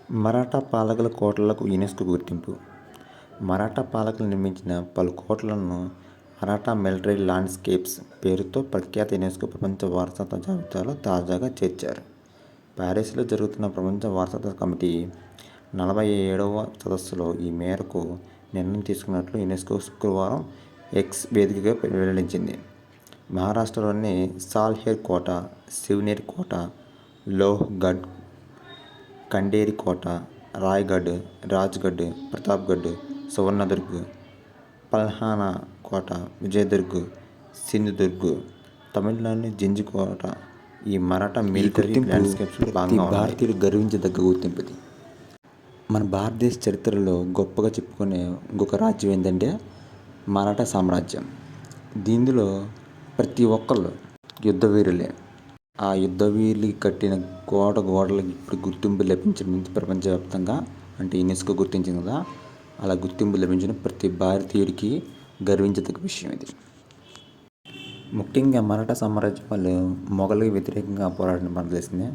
మరాఠా పాలకుల కోటలకు యునెస్కో గుర్తింపు. మరాఠా పాలకులు నిర్మించిన పలు కోటలను మరాఠా మిలిటరీ ల్యాండ్స్కేప్స్ పేరుతో ప్రఖ్యాత యునెస్కో ప్రపంచ వారసత్వ జాబితాలో తాజాగా చేర్చారు. ప్యారిస్లో జరుగుతున్న ప్రపంచ వారసత్వ కమిటీ 47వ సదస్సులో ఈ మేరకు నిర్ణయం తీసుకున్నట్లు యునెస్కో శుక్రవారం ఎక్స్ వేదికగా వెల్లడించింది. మహారాష్ట్రలోని సాల్హేర్ కోట, శివనేరి కోట, లోహ్గఢ్, ఖండేరి కోట, రాయ్గఢ్, రాజ్గఢ్, ప్రతాప్గఢ్, సువర్ణదుర్గ్, పల్హానా కోట, విజయదుర్గ్, సింధుదుర్గ్, తమిళనాడులోని జింజ్ కోట ఈ మరాఠా మిలిటరీ ల్యాండ్స్కేప్స్లో భాగంగా ఉన్నాయి. భారతీయులు గర్వించదగ్గ గుర్తింపు ఇది. మన భారతదేశ చరిత్రలో గొప్పగా చెప్పుకునే ఇంకొక రాజ్యం ఏంటంటే మరాఠా సామ్రాజ్యం. దీనిలో ప్రతి ఒక్కళ్ళు యుద్ధవీరులే. ఆ యుద్ధవీరులకి కట్టిన గోడలకు ఇప్పుడు గుర్తింపు లభించడం ప్రపంచవ్యాప్తంగా, అంటే యునెస్కో గుర్తించింది కదా, అలా గుర్తింపు లభించిన ప్రతి భారతీయుడికి గర్వించదగ్గ విషయం ఇది. ముఖ్యంగా మరాఠా సామ్రాజ్యం వాళ్ళు మొఘలుకి వ్యతిరేకంగా పోరాడిన మనకు తెలిసిందే.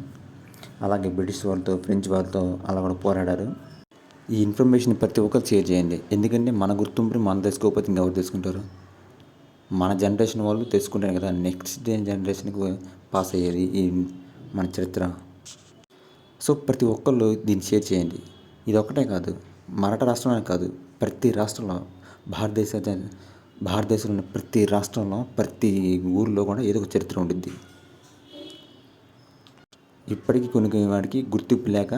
అలాగే బ్రిటిష్ వాళ్ళతో, ఫ్రెంచ్ వాళ్ళతో అలా కూడా పోరాడారు. ఈ ఇన్ఫర్మేషన్ ప్రతి ఒక్కరు షేర్ చేయండి. ఎందుకంటే మన గుర్తింపుని మనం తెలుసుకోకపోతే ఇంకెవరు తెలుసుకుంటారు? మన జనరేషన్ వాళ్ళు తెలుసుకుంటారు కదా, నెక్స్ట్ జనరేషన్కి పాస్ అయ్యేది ఈ మన చరిత్ర. సో ప్రతి ఒక్కళ్ళు దీన్ని షేర్ చేయండి. ఇది ఒకటే కాదు, మరాఠా రాష్ట్రంలోనే కాదు, ప్రతి రాష్ట్రంలో భారతదేశంలో ప్రతి రాష్ట్రంలో ప్రతి ఊరిలో కూడా ఏదో ఒక చరిత్ర ఉంటుంది. ఇప్పటికీ కొన్ని వాటికి గుర్తింపు లేక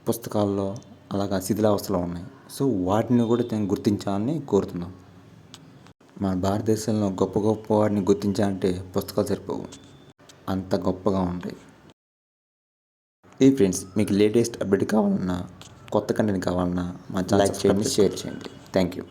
పుస్తకాల్లో అలాగా శిథిలావస్థలో ఉన్నాయి. సో వాటిని కూడా గుర్తించాలని కోరుతున్నాం. మన భారతదేశంలో గొప్ప గొప్ప వాటిని గుర్తించాలంటే పుస్తకాలు సరిపోవు, అంత గొప్పగా ఉంటాయి. ఫ్రెండ్స్, మీకు లేటెస్ట్ అప్డేట్ కావాలన్నా, కొత్త కంటెంట్ కావాలన్నా మా ఛానల్ లైక్ చేయండి, షేర్ చేయండి. Thank you.